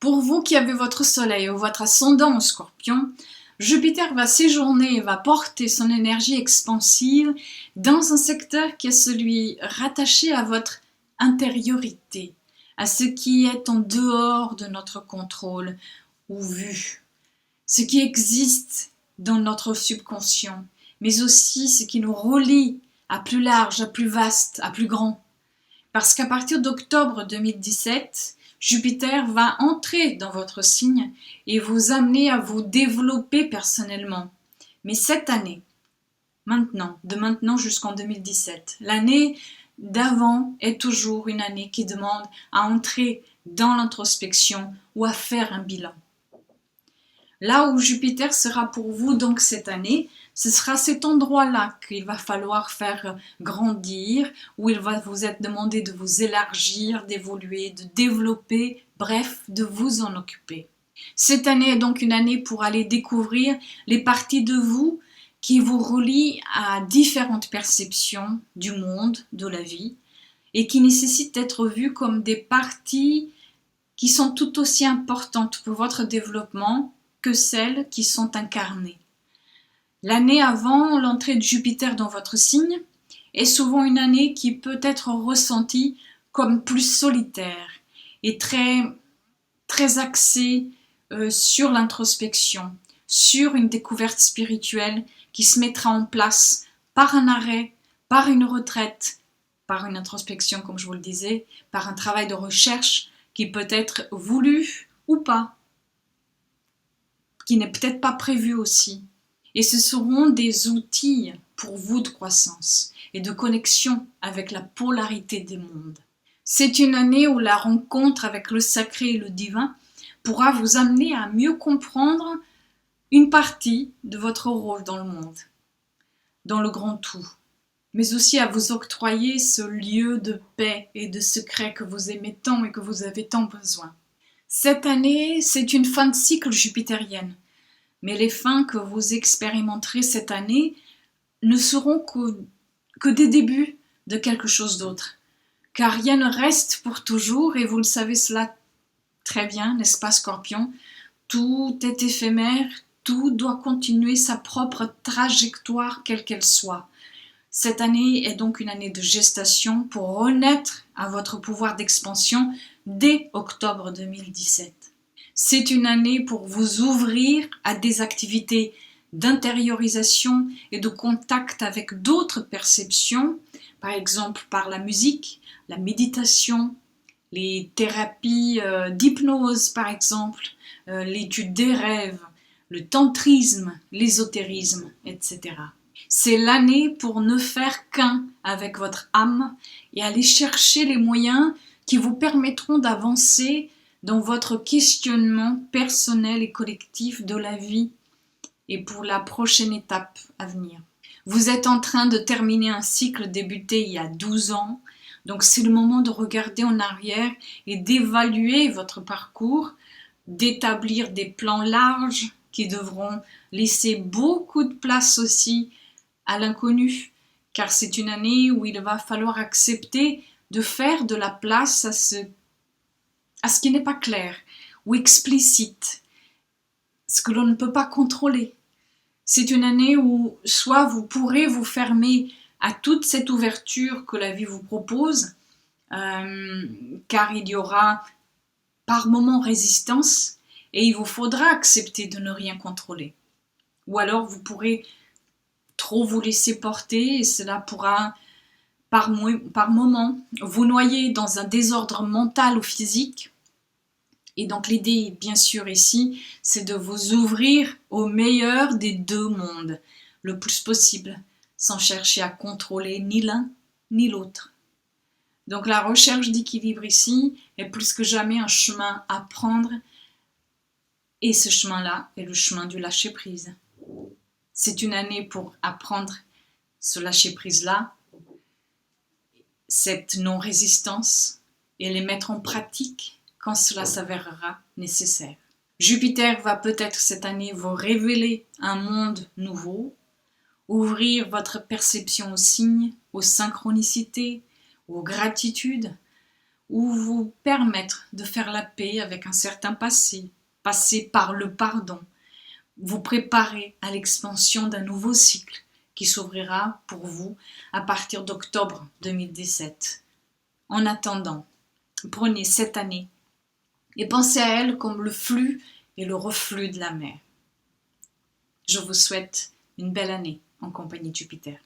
Pour vous qui avez votre soleil ou votre ascendant en Scorpion, Jupiter va séjourner et va porter son énergie expansive dans un secteur qui est celui rattaché à votre intériorité, à ce qui est en dehors de notre contrôle ou vue, ce qui existe dans notre subconscient, mais aussi ce qui nous relie à plus large, à plus vaste, à plus grand. Parce qu'à partir d'octobre 2017, Jupiter va entrer dans votre signe et vous amener à vous développer personnellement. Mais cette année, de maintenant jusqu'en 2017, l'année d'avant est toujours une année qui demande à entrer dans l'introspection ou à faire un bilan. Là où Jupiter sera pour vous donc cette année, ce sera cet endroit-là qu'il va falloir faire grandir, où il va vous être demandé de vous élargir, d'évoluer, de développer, bref, de vous en occuper. Cette année est donc une année pour aller découvrir les parties de vous qui vous relient à différentes perceptions du monde, de la vie, et qui nécessitent d'être vues comme des parties qui sont tout aussi importantes pour votre développement que celles qui sont incarnées. L'année avant l'entrée de Jupiter dans votre signe est souvent une année qui peut être ressentie comme plus solitaire et très axée sur l'introspection, sur une découverte spirituelle qui se mettra en place par un arrêt, par une retraite, par une introspection comme je vous le disais, par un travail de recherche qui peut être voulu ou pas, qui n'est peut-être pas prévu aussi. Et ce seront des outils pour vous de croissance et de connexion avec la polarité des mondes. C'est une année où la rencontre avec le sacré et le divin pourra vous amener à mieux comprendre une partie de votre rôle dans le monde, dans le grand tout, mais aussi à vous octroyer ce lieu de paix et de secret que vous aimez tant et que vous avez tant besoin. Cette année, c'est une fin de cycle jupitérienne. Mais les fins que vous expérimenterez cette année ne seront que des débuts de quelque chose d'autre. Car rien ne reste pour toujours, et vous le savez cela très bien, n'est-ce pas, Scorpion? Tout est éphémère, tout doit continuer sa propre trajectoire, quelle qu'elle soit. Cette année est donc une année de gestation pour renaître à votre pouvoir d'expansion dès octobre 2017. C'est une année pour vous ouvrir à des activités d'intériorisation et de contact avec d'autres perceptions, par exemple par la musique, la méditation, les thérapies d'hypnose par exemple, l'étude des rêves, le tantrisme, l'ésotérisme, etc. C'est l'année pour ne faire qu'un avec votre âme et aller chercher les moyens qui vous permettront d'avancer dans votre questionnement personnel et collectif de la vie et pour la prochaine étape à venir. Vous êtes en train de terminer un cycle débuté il y a 12 ans, donc c'est le moment de regarder en arrière et d'évaluer votre parcours, d'établir des plans larges qui devront laisser beaucoup de place aussi à l'inconnu, car c'est une année où il va falloir accepter de faire de la place à ce qui n'est pas clair ou explicite, ce que l'on ne peut pas contrôler. C'est une année où soit vous pourrez vous fermer à toute cette ouverture que la vie vous propose, car il y aura par moments résistance et il vous faudra accepter de ne rien contrôler. Ou alors vous pourrez trop vous laisser porter et cela pourra par moment vous noyer dans un désordre mental ou physique. Et donc l'idée, bien sûr, ici, c'est de vous ouvrir au meilleur des deux mondes, le plus possible, sans chercher à contrôler ni l'un ni l'autre. Donc la recherche d'équilibre ici est plus que jamais un chemin à prendre, et ce chemin-là est le chemin du lâcher-prise. C'est une année pour apprendre ce lâcher-prise-là, cette non-résistance, et les mettre en pratique quand cela s'avérera nécessaire. Jupiter va peut-être cette année vous révéler un monde nouveau, ouvrir votre perception aux signes, aux synchronicités, aux gratitudes, ou vous permettre de faire la paix avec un certain passé, passer par le pardon, vous préparer à l'expansion d'un nouveau cycle qui s'ouvrira pour vous à partir d'octobre 2017. En attendant, prenez cette année et pensez à elle comme le flux et le reflux de la mer. Je vous souhaite une belle année en compagnie de Jupiter.